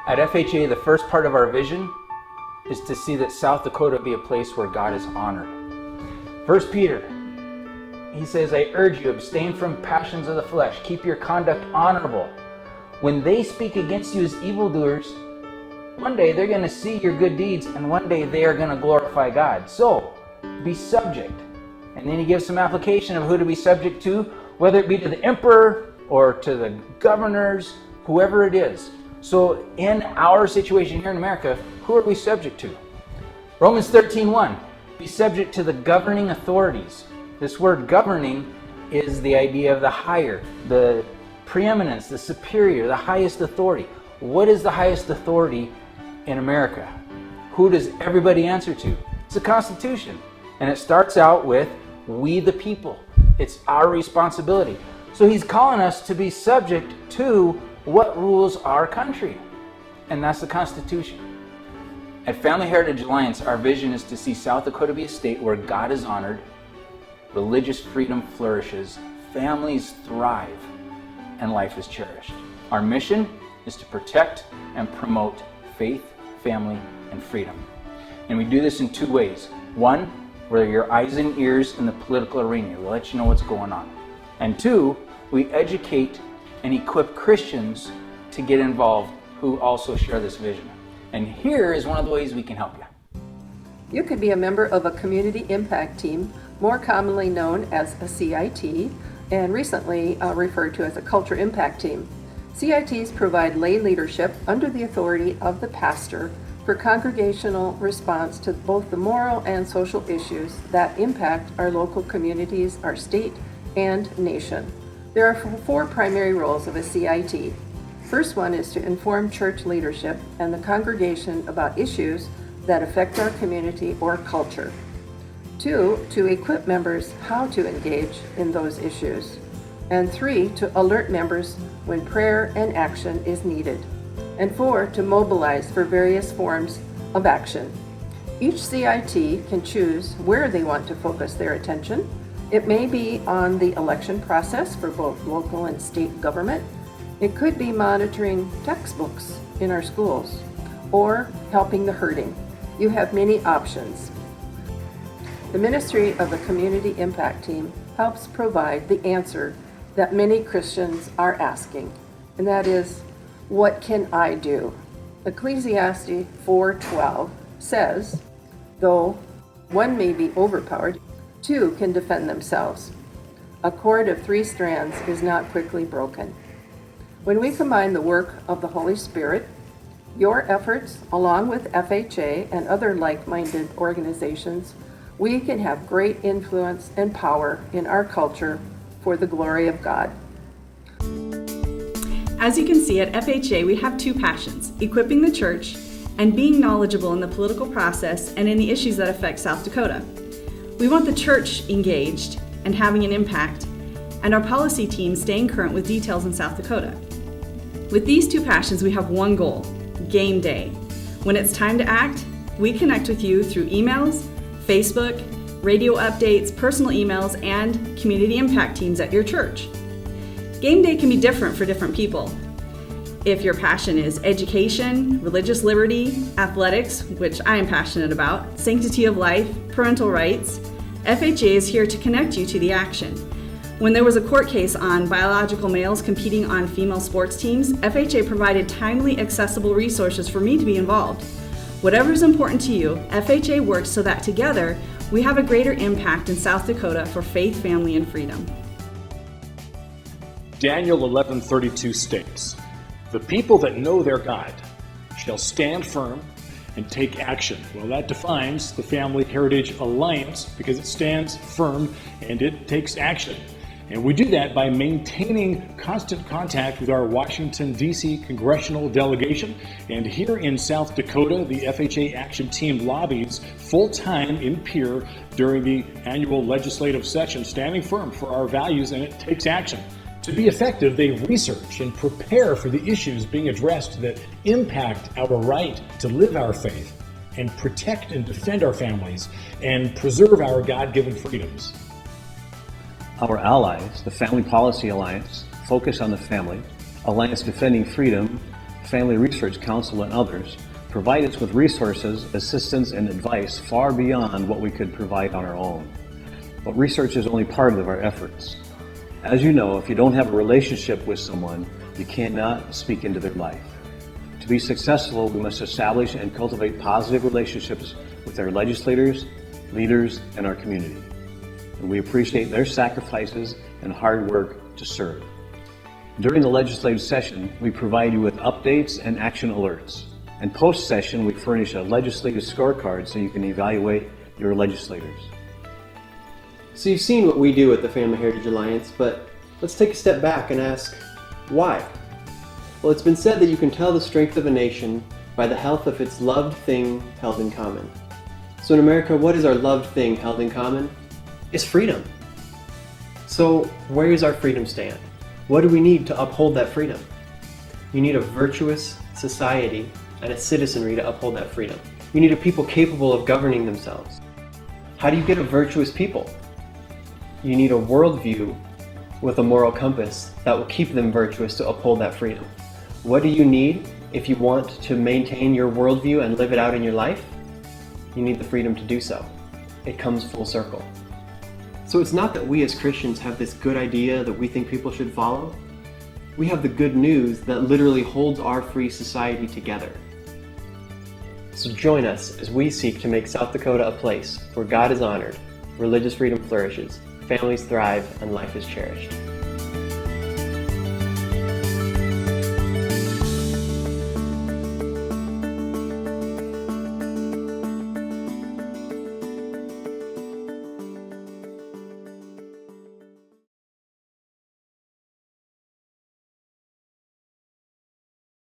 At FHA, the first part of our vision is to see that South Dakota be a place where God is honored. 1 Peter, he says, I urge you, abstain from passions of the flesh. Keep your conduct honorable. When they speak against you as evildoers, one day they're going to see your good deeds, and one day they are going to glorify God. So, be subject. And then he gives some application of who to be subject to, whether it be to the emperor or to the governors, whoever it is. So in our situation here in America, who are we subject to? Romans 13:1, be subject to the governing authorities. This word governing is the idea of the higher, the preeminence, the superior, the highest authority. What is the highest authority in America? Who does everybody answer to? It's the Constitution. And it starts out with we the people. It's our responsibility. So he's calling us to be subject to what rules our country. And that's the Constitution. At Family Heritage Alliance, our vision is to see South Dakota be a state where God is honored, religious freedom flourishes, families thrive, and life is cherished. Our mission is to protect and promote faith, family, and freedom. And we do this in two ways. One, we're your eyes and ears in the political arena. We'll let you know what's going on. And two, we educate and equip Christians to get involved who also share this vision. And here is one of the ways we can help you. You could be a member of a community impact team, more commonly known as a CIT, and recently referred to as a culture impact team. CITs provide lay leadership under the authority of the pastor for congregational response to both the moral and social issues that impact our local communities, our state, and nation. There are four primary roles of a CIT. First one is to inform church leadership and the congregation about issues that affect our community or culture. Two, to equip members how to engage in those issues. And three, to alert members when prayer and action is needed. And four, to mobilize for various forms of action. Each CIT can choose where they want to focus their attention. It may be on the election process for both local and state government. It could be monitoring textbooks in our schools or helping the hurting. You have many options. The ministry of the Community Impact Team helps provide the answer that many Christians are asking, and that is, what can I do? Ecclesiastes 4:12 says, though one may be overpowered, two can defend themselves. A cord of 3 strands is not quickly broken. When we combine the work of the Holy Spirit, your efforts, along with FHA and other like-minded organizations, we can have great influence and power in our culture for the glory of God. As you can see, at FHA, we have two passions: equipping the church and being knowledgeable in the political process and in the issues that affect South Dakota. We want the church engaged and having an impact, and our policy team staying current with details in South Dakota. With these two passions, we have one goal: game day. When it's time to act, we connect with you through emails, Facebook, radio updates, personal emails, and community impact teams at your church. Game day can be different for different people. If your passion is education, religious liberty, athletics, which I am passionate about, sanctity of life, parental rights, FHA is here to connect you to the action. When there was a court case on biological males competing on female sports teams, FHA provided timely, accessible resources for me to be involved. Whatever is important to you, FHA works so that together we have a greater impact in South Dakota for faith, family, and freedom. Daniel 11:32 states, "The people that know their God shall stand firm and take action." Well, that defines the Family Heritage Alliance because it stands firm and it takes action. And we do that by maintaining constant contact with our Washington, D.C. congressional delegation. And here in South Dakota, the FHA Action Team lobbies full-time in Pierre during the annual legislative session, standing firm for our values, and it takes action. To be effective, they research and prepare for the issues being addressed that impact our right to live our faith and protect and defend our families and preserve our God-given freedoms. Our allies, the Family Policy Alliance, focus on the family, Alliance Defending Freedom, Family Research Council, and others provide us with resources, assistance, and advice far beyond what we could provide on our own. But research is only part of our efforts. As you know, if you don't have a relationship with someone, you cannot speak into their life. To be successful, we must establish and cultivate positive relationships with our legislators, leaders, and our community. And we appreciate their sacrifices and hard work to serve. During the legislative session, we provide you with updates and action alerts. And post-session, we furnish a legislative scorecard so you can evaluate your legislators. So you've seen what we do at the Family Heritage Alliance, but let's take a step back and ask, why? Well, it's been said that you can tell the strength of a nation by the health of its loved thing held in common. So in America, what is our loved thing held in common? It's freedom. So where does our freedom stand? What do we need to uphold that freedom? You need a virtuous society and a citizenry to uphold that freedom. You need a people capable of governing themselves. How do you get a virtuous people? You need a worldview with a moral compass that will keep them virtuous to uphold that freedom. What do you need if you want to maintain your worldview and live it out in your life? You need the freedom to do so. It comes full circle. So it's not that we as Christians have this good idea that we think people should follow. We have the good news that literally holds our free society together. So join us as we seek to make South Dakota a place where God is honored, religious freedom flourishes, families thrive, and life is cherished.